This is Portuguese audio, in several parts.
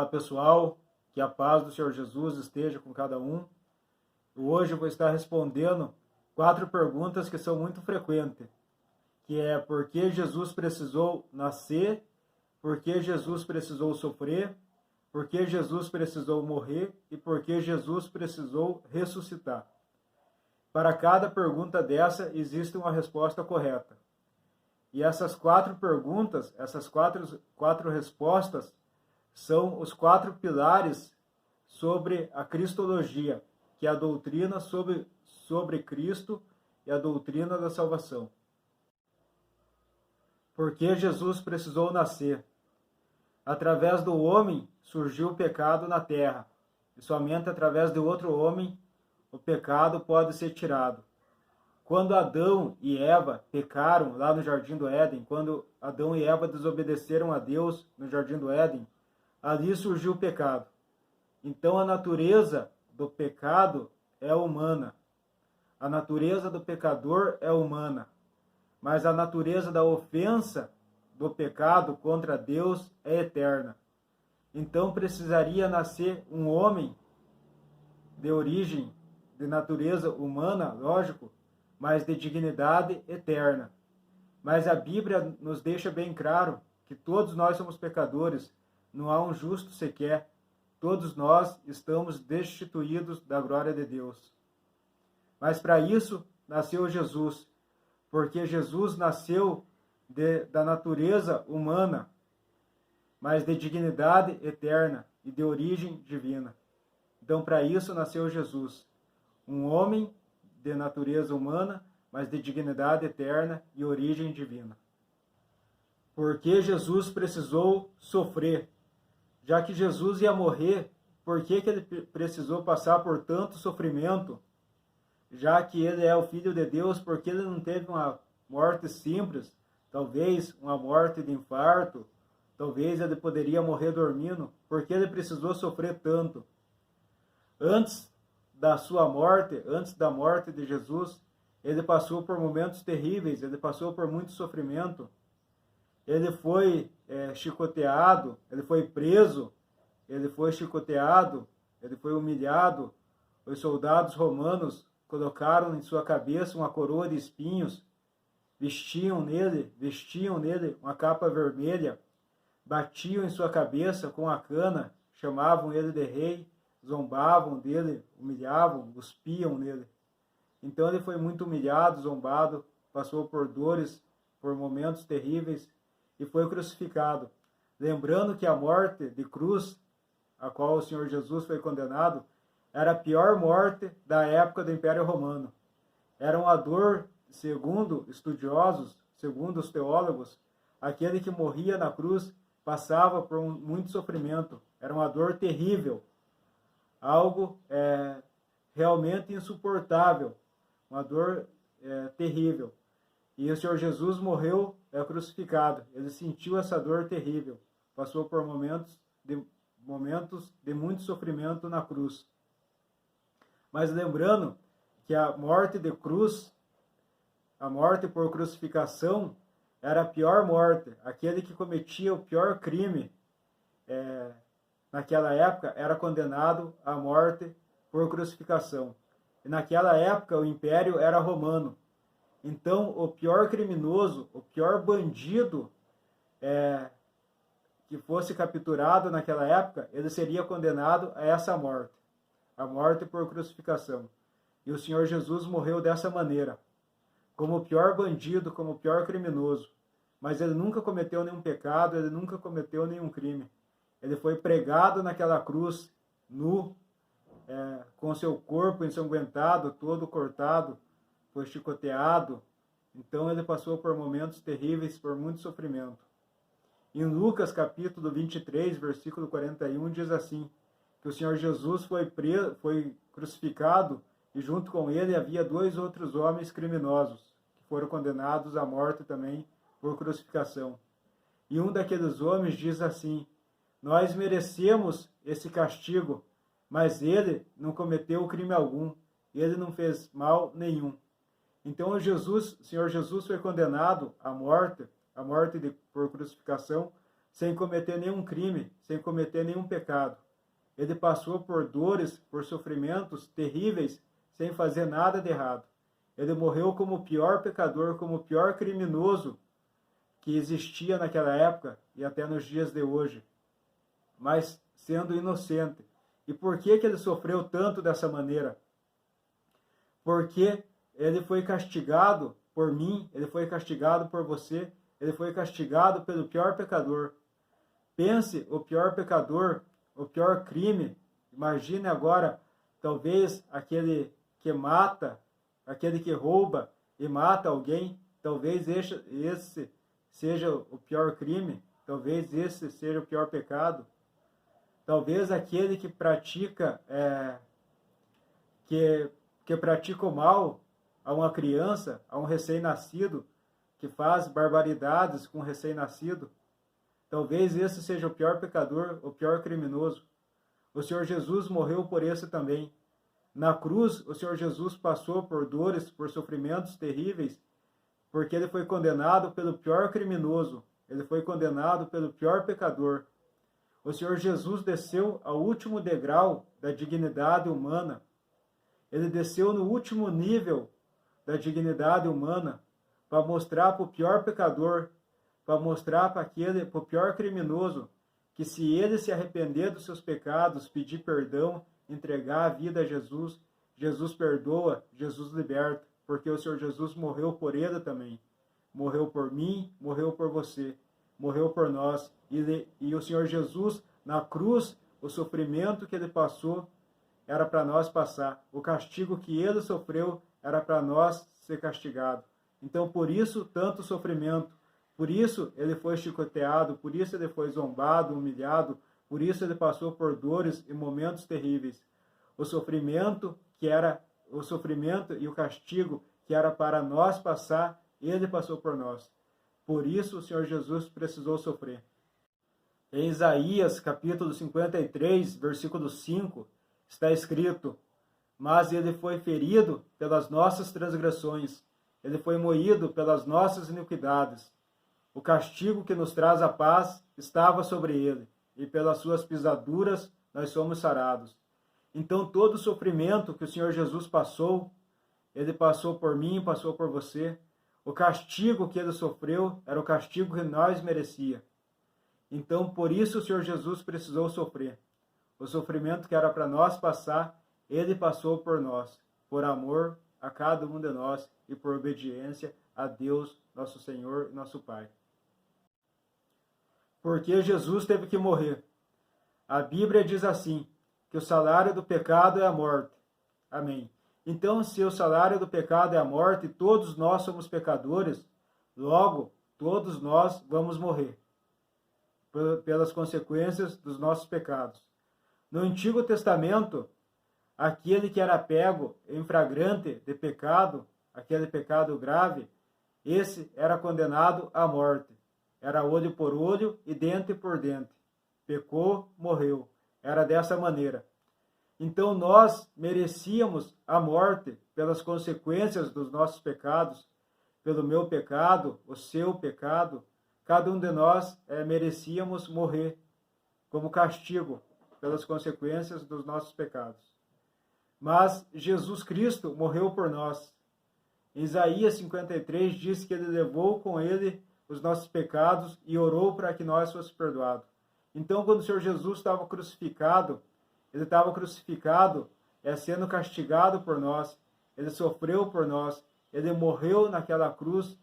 pessoal, que a paz do Senhor Jesus esteja com cada um. Hoje eu vou estar respondendo 4 perguntas que são muito frequentes, que é por que Jesus precisou nascer, por que Jesus precisou sofrer, por que Jesus precisou morrer e por que Jesus precisou ressuscitar. Para cada pergunta dessa existe uma resposta correta. E essas 4 perguntas, essas quatro respostas, são os 4 pilares sobre a cristologia, que é a doutrina sobre Cristo e a doutrina da salvação. Por que Jesus precisou nascer? Através do homem surgiu o pecado na terra, e somente através de outro homem o pecado pode ser tirado. Quando Adão e Eva pecaram lá no Jardim do Éden, quando Adão e Eva desobedeceram a Deus no Jardim do Éden, ali surgiu o pecado. Então a natureza do pecado é humana. A natureza do pecador é humana. Mas a natureza da ofensa do pecado contra Deus é eterna. Então precisaria nascer um homem de origem, de natureza humana, lógico, mas de dignidade eterna. Mas a Bíblia nos deixa bem claro que todos nós somos pecadores, não há um justo sequer, todos nós estamos destituídos da glória de Deus. Mas para isso nasceu Jesus, porque Jesus nasceu da natureza humana, mas de dignidade eterna e de origem divina. Então para isso nasceu Jesus, um homem de natureza humana, mas de dignidade eterna e origem divina. Porque Jesus precisou sofrer? Já que Jesus ia morrer, por que ele precisou passar por tanto sofrimento? Já que ele é o Filho de Deus, por que ele não teve uma morte simples? Talvez uma morte de infarto, talvez ele poderia morrer dormindo. Por que ele precisou sofrer tanto? Antes da sua morte, antes da morte de Jesus, ele passou por momentos terríveis, ele passou por muito sofrimento. Ele foi chicoteado, ele foi preso, ele foi chicoteado, ele foi humilhado. Os soldados romanos colocaram em sua cabeça uma coroa de espinhos, vestiam nele uma capa vermelha, batiam em sua cabeça com a cana, chamavam ele de rei, zombavam dele, humilhavam, cuspiam nele. Então ele foi muito humilhado, zombado, passou por dores, por momentos terríveis e foi crucificado. Lembrando que a morte de cruz, a qual o Senhor Jesus foi condenado, era a pior morte da época do Império Romano. Era uma dor, segundo estudiosos, segundo os teólogos, aquele que morria na cruz passava por muito sofrimento. Era uma dor terrível, algo realmente insuportável, uma dor terrível. E o Senhor Jesus morreu crucificado. Ele sentiu essa dor terrível, passou por momentos de muito sofrimento na cruz. Mas lembrando que a morte de cruz, a morte por crucificação, era a pior morte. Aquele que cometia o pior crime naquela época era condenado à morte por crucificação. E naquela época o império era romano. Então o pior criminoso, o pior bandido que fosse capturado naquela época, ele seria condenado a essa morte, a morte por crucificação. E o Senhor Jesus morreu dessa maneira, como o pior bandido, como o pior criminoso. Mas ele nunca cometeu nenhum pecado, ele nunca cometeu nenhum crime. Ele foi pregado naquela cruz, nu, com seu corpo ensanguentado, todo cortado, foi chicoteado. Então ele passou por momentos terríveis, por muito sofrimento. Em Lucas capítulo 23, versículo 41, diz assim, que o Senhor Jesus foi crucificado e junto com ele havia 2 outros homens criminosos, que foram condenados à morte também por crucificação. E um daqueles homens diz assim, nós merecemos esse castigo, mas ele não cometeu crime algum, ele não fez mal nenhum. Então o Senhor Jesus foi condenado à morte por crucificação, sem cometer nenhum crime, sem cometer nenhum pecado. Ele passou por dores, por sofrimentos terríveis, sem fazer nada de errado. Ele morreu como o pior pecador, como o pior criminoso que existia naquela época e até nos dias de hoje, mas sendo inocente. E por que ele sofreu tanto dessa maneira? Porque ele foi castigado por mim, ele foi castigado por você, ele foi castigado pelo pior pecador. Pense, o pior pecador, o pior crime. Imagine agora, talvez aquele que mata, aquele que rouba e mata alguém, talvez esse seja o pior crime, talvez esse seja o pior pecado. Talvez aquele que pratica que pratica o mal a uma criança, a um recém-nascido, que faz barbaridades com um recém-nascido, talvez esse seja o pior pecador, o pior criminoso. O Senhor Jesus morreu por esse também. Na cruz, o Senhor Jesus passou por dores, por sofrimentos terríveis, porque ele foi condenado pelo pior criminoso, ele foi condenado pelo pior pecador. O Senhor Jesus desceu ao último degrau da dignidade humana. Ele desceu no último nível da dignidade humana para mostrar para o pior pecador, para mostrar para o pior criminoso, que se ele se arrepender dos seus pecados, pedir perdão, entregar a vida a Jesus, Jesus perdoa, Jesus liberta, porque o Senhor Jesus morreu por ele também. Morreu por mim, morreu por você, morreu por nós. E o Senhor Jesus, na cruz, o sofrimento que ele passou, era para nós passar. O castigo que ele sofreu era para nós ser castigado. Então, por isso, tanto sofrimento. Por isso, ele foi chicoteado, por isso ele foi zombado, humilhado, por isso ele passou por dores e momentos terríveis. O sofrimento e o castigo que era para nós passar, ele passou por nós. Por isso, o Senhor Jesus precisou sofrer. Em Isaías, capítulo 53, versículo 5, está escrito: mas ele foi ferido pelas nossas transgressões, ele foi moído pelas nossas iniquidades. O castigo que nos traz a paz estava sobre ele, e pelas suas pisaduras nós somos sarados. Então todo o sofrimento que o Senhor Jesus passou, ele passou por mim, passou por você. O castigo que ele sofreu era o castigo que nós merecia. Então por isso o Senhor Jesus precisou sofrer. O sofrimento que era para nós passar, ele passou por nós, por amor a cada um de nós e por obediência a Deus, nosso Senhor e nosso Pai. Porque Jesus teve que morrer. A Bíblia diz assim, que o salário do pecado é a morte. Amém. Então, se o salário do pecado é a morte, todos nós somos pecadores, logo, todos nós vamos morrer pelas consequências dos nossos pecados. No Antigo Testamento, aquele que era pego em flagrante de pecado, aquele pecado grave, esse era condenado à morte. Era olho por olho e dente por dente. Pecou, morreu. Era dessa maneira. Então nós merecíamos a morte pelas consequências dos nossos pecados, pelo meu pecado, o seu pecado. Cada um de nós merecíamos morrer como castigo pelas consequências dos nossos pecados. Mas Jesus Cristo morreu por nós. Isaías 53 diz que ele levou com ele os nossos pecados e orou para que nós fosse perdoado. Então, quando o Senhor Jesus estava crucificado, ele estava crucificado, sendo castigado por nós, ele sofreu por nós, ele morreu naquela cruz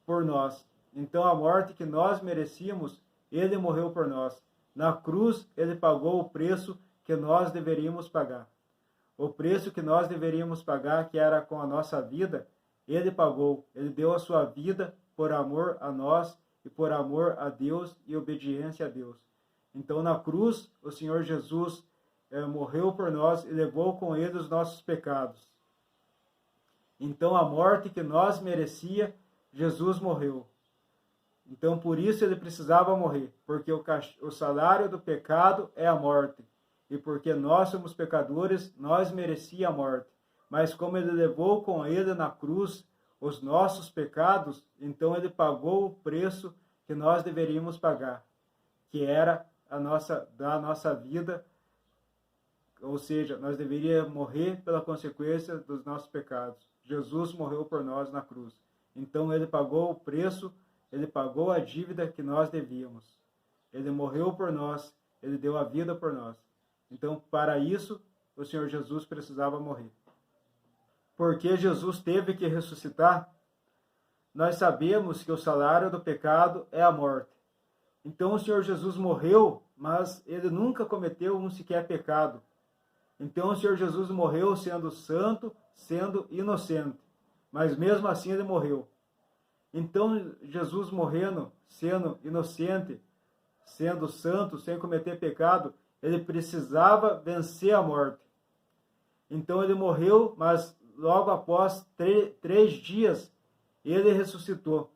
por nós. Então, a morte que nós merecíamos, ele morreu por nós. Na cruz, ele pagou o preço que nós deveríamos pagar. O preço que nós deveríamos pagar, que era com a nossa vida, ele pagou. Ele deu a sua vida por amor a nós e por amor a Deus e obediência a Deus. Então, na cruz, o Senhor Jesus morreu por nós e levou com ele os nossos pecados. Então, a morte que nós merecia, Jesus morreu. Então, por isso ele precisava morrer, porque o salário do pecado é a morte. E porque nós somos pecadores, nós merecia a morte. Mas como ele levou com ele na cruz os nossos pecados, então ele pagou o preço que nós deveríamos pagar. que era da nossa vida, ou seja, nós deveríamos morrer pela consequência dos nossos pecados. Jesus morreu por nós na cruz. Então ele pagou o preço, ele pagou a dívida que nós devíamos. Ele morreu por nós, ele deu a vida por nós. Então, para isso, o Senhor Jesus precisava morrer. Porque Jesus teve que ressuscitar, nós sabemos que o salário do pecado é a morte. Então o Senhor Jesus morreu, mas ele nunca cometeu um sequer pecado. Então o Senhor Jesus morreu sendo santo, sendo inocente. Mas mesmo assim ele morreu. Então Jesus morrendo, sendo inocente, sendo santo, sem cometer pecado, ele precisava vencer a morte. Então ele morreu, mas logo após 3 dias, ele ressuscitou.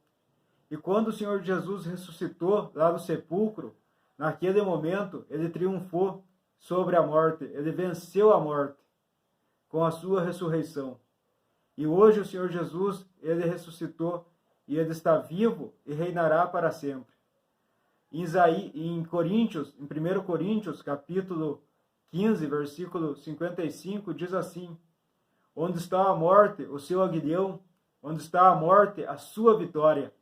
E quando o Senhor Jesus ressuscitou lá no sepulcro, naquele momento, ele triunfou sobre a morte. Ele venceu a morte com a sua ressurreição. E hoje o Senhor Jesus, ele ressuscitou e ele está vivo e reinará para sempre. Em Coríntios, em 1 Coríntios, capítulo 15, versículo 55, diz assim: onde está a morte, o seu aguilhão? Onde está a morte, a sua vitória?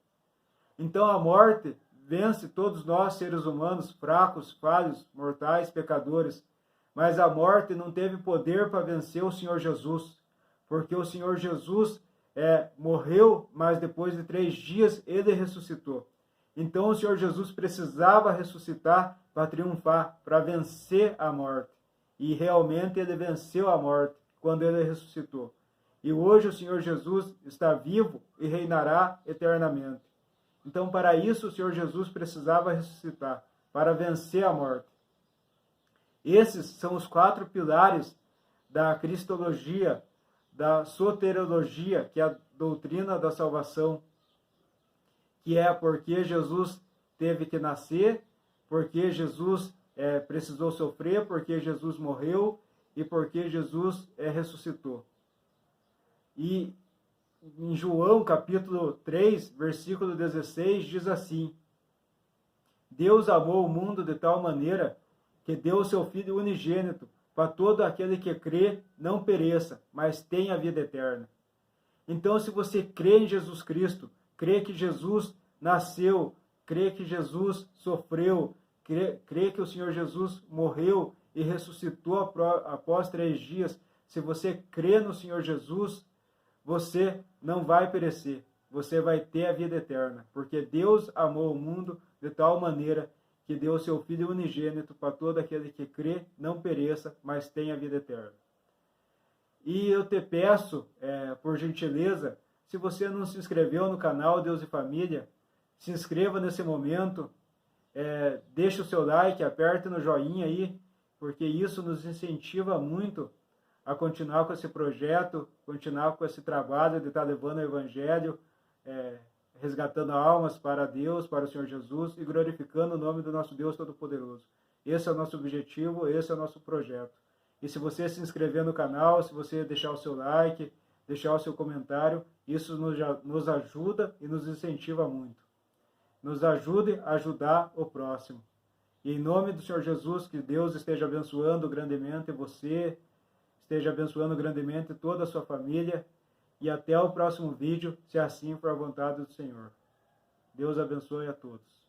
Então a morte vence todos nós, seres humanos, fracos, falhos, mortais, pecadores. Mas a morte não teve poder para vencer o Senhor Jesus, porque o Senhor Jesus morreu, mas depois de 3 dias ele ressuscitou. Então o Senhor Jesus precisava ressuscitar para triunfar, para vencer a morte. E realmente ele venceu a morte quando ele ressuscitou. E hoje o Senhor Jesus está vivo e reinará eternamente. Então, para isso, o Senhor Jesus precisava ressuscitar, para vencer a morte. Esses são os 4 pilares da cristologia, da soteriologia, que é a doutrina da salvação, que é porque Jesus teve que nascer, porque Jesus precisou sofrer, porque Jesus morreu e porque Jesus ressuscitou. E em João capítulo 3, versículo 16, diz assim: Deus amou o mundo de tal maneira que deu o seu Filho unigênito, para todo aquele que crê não pereça, mas tenha a vida eterna. Então, se você crê em Jesus Cristo, crê que Jesus nasceu, crê que Jesus sofreu, crê que o Senhor Jesus morreu e ressuscitou após 3 dias, se você crê no Senhor Jesus, você não vai perecer, você vai ter a vida eterna, porque Deus amou o mundo de tal maneira que deu o seu Filho unigênito para todo aquele que crê, não pereça, mas tenha a vida eterna. E eu te peço, por gentileza, se você não se inscreveu no canal Deus e Família, se inscreva nesse momento, deixe o seu like, aperte no joinha aí, porque isso nos incentiva muito a continuar com esse projeto, continuar com esse trabalho de estar levando o Evangelho, resgatando almas para Deus, para o Senhor Jesus e glorificando o nome do nosso Deus Todo-Poderoso. Esse é o nosso objetivo, esse é o nosso projeto. E se você se inscrever no canal, se você deixar o seu like, deixar o seu comentário, isso nos ajuda e nos incentiva muito. Nos ajude a ajudar o próximo. E em nome do Senhor Jesus, que Deus esteja abençoando grandemente você, esteja abençoando grandemente toda a sua família. E até o próximo vídeo, se assim for a vontade do Senhor. Deus abençoe a todos.